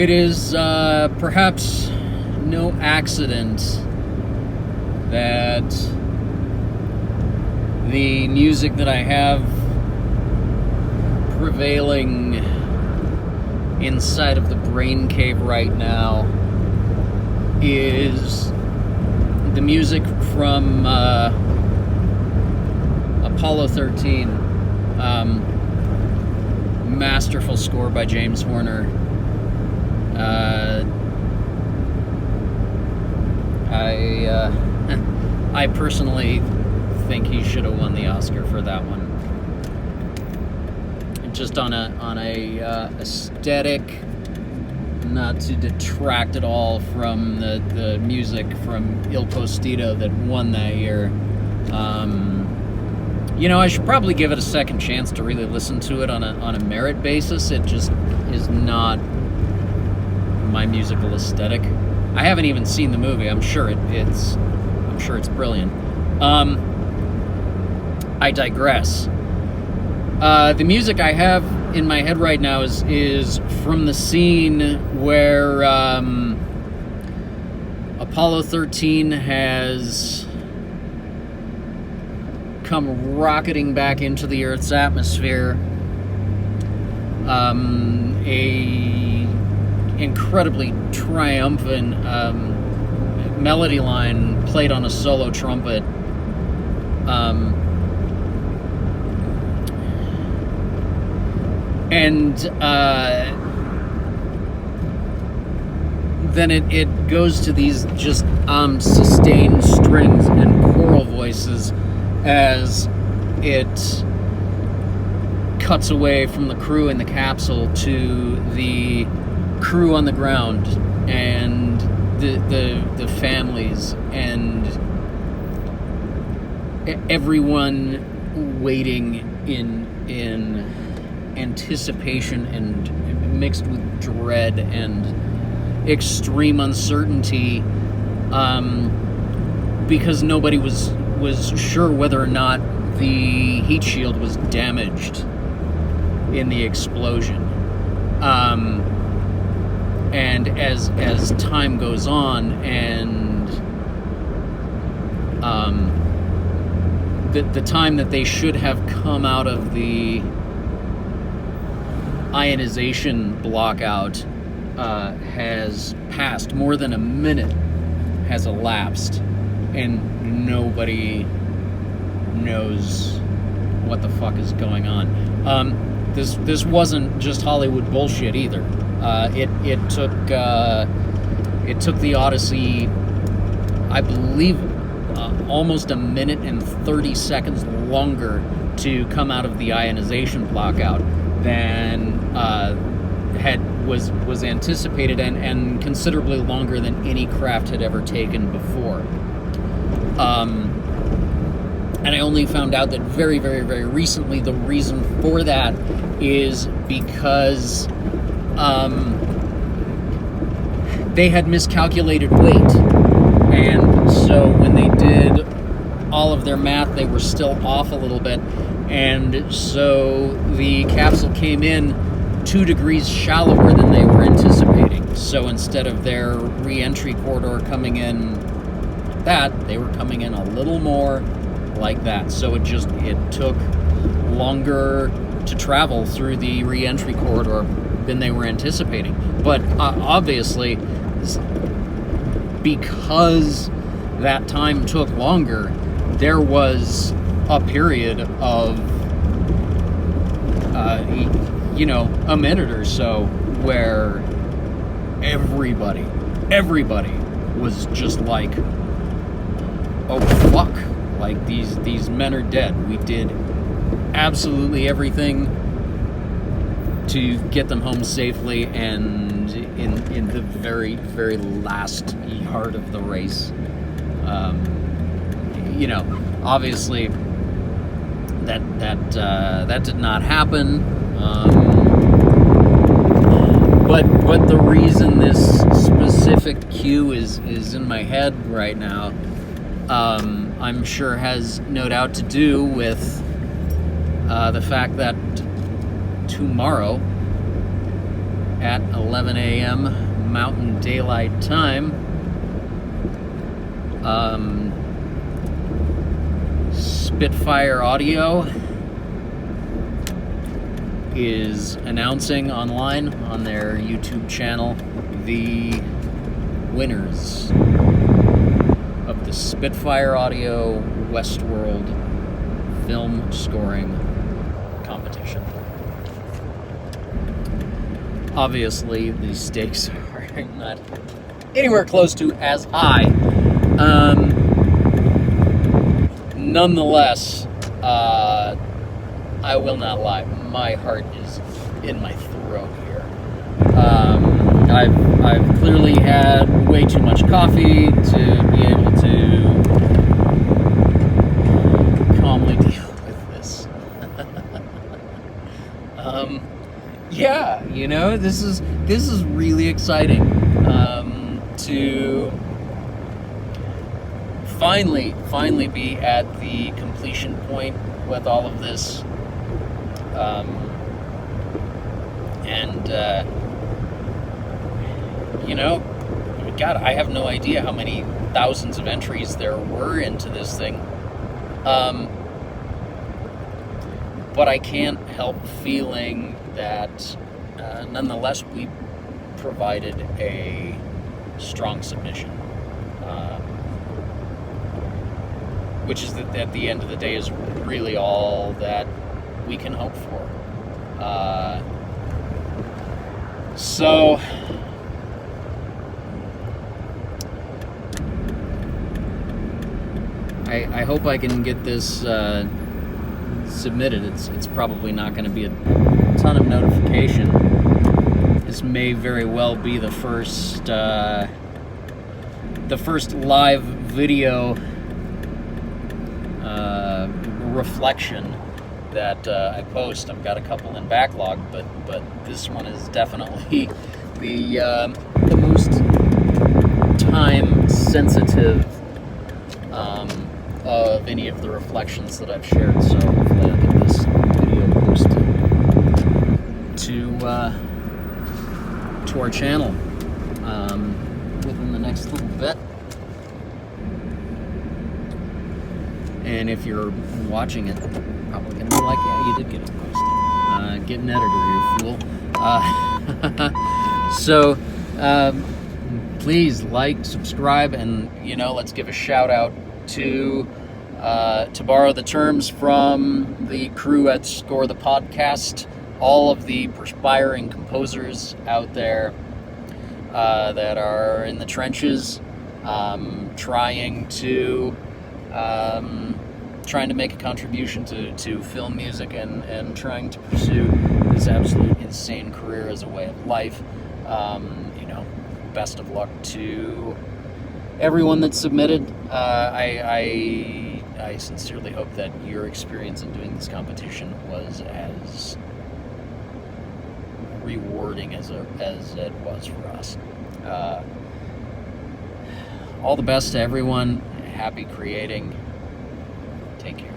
It is perhaps no accident that the music that I have prevailing inside of the brain cave right now is the music from Apollo 13. Masterful score by James Horner. I personally think he should have won the Oscar for that one. Just on a aesthetic, not to detract at all from the music from Il Postito that won that year. I should probably give it a second chance to really listen to it on a merit basis. It just is not my musical aesthetic. I haven't even seen the movie. I'm sure it's brilliant. I digress. The music I have in my head right now is from the scene where Apollo 13 has come rocketing back into the Earth's atmosphere. A incredibly triumphant melody line played on a solo trumpet. Then it goes to these just sustained strings and choral voices as it cuts away from the crew in the capsule to the crew on the ground and the families and everyone waiting in anticipation and mixed with dread and extreme uncertainty, because nobody was sure whether or not the heat shield was damaged in the explosion. And as time goes on and the time that they should have come out of the ionization blockout has passed. More than a minute has elapsed, and nobody knows what the fuck is going on. This wasn't just Hollywood bullshit either. It took the Odyssey, I believe, almost a minute and 30 seconds longer to come out of the ionization blockout than was anticipated, and considerably longer than any craft had ever taken before. And I only found out that very, very, very recently the reason for that is because they had miscalculated weight. And so when they did all of their math, they were still off a little bit. And so the capsule came in 2 degrees shallower than they were anticipating. So instead of their re-entry corridor coming in that, they were coming in a little more like that. So it took longer to travel through the re-entry corridor than they were anticipating. But obviously, because that time took longer, there was a period of a minute or so where everybody was just like, oh fuck, like these men are dead. We did absolutely everything to get them home safely, and in the very, very last yard of the race, obviously that did not happen. But the reason this specific cue is in my head right now, I'm sure has no doubt to do with the fact that tomorrow at 11 a.m. Mountain Daylight Time. Spitfire Audio is announcing online on their YouTube channel the winners of the Spitfire Audio Westworld film scoring competition. Obviously, the stakes are not anywhere close to as high. Nonetheless, I will not lie. My heart is in my throat here. I've clearly had way too much coffee to be able to calmly deal with this. Yeah, you know, this is really exciting to finally be at the completion point with all of this. You know, God, I have no idea how many thousands of entries there were into this thing. But I can't help feeling that, nonetheless, we provided a strong submission. Which is that at the end of the day is really all that we can hope for. So I hope I can get this submitted. It's probably not going to be a ton of notification. This may very well be the first live video reflection that I post. I've got a couple in backlog, but this one is definitely the most time sensitive of any of the reflections that I've shared. So hopefully I'll get this video posted to our channel within the next little bit. And if you're watching it, probably gonna be like, yeah, you did get it posted. Get an editor, you fool. So please like, subscribe, and let's give a shout out to borrow the terms from the crew at Score the Podcast, all of the perspiring composers out there that are in the trenches, trying to make a contribution to film music and trying to pursue this absolute insane career as a way of life. Best of luck to everyone that submitted. I sincerely hope that your experience in doing this competition was as rewarding as it was for us. All the best to everyone. Happy creating. Take care.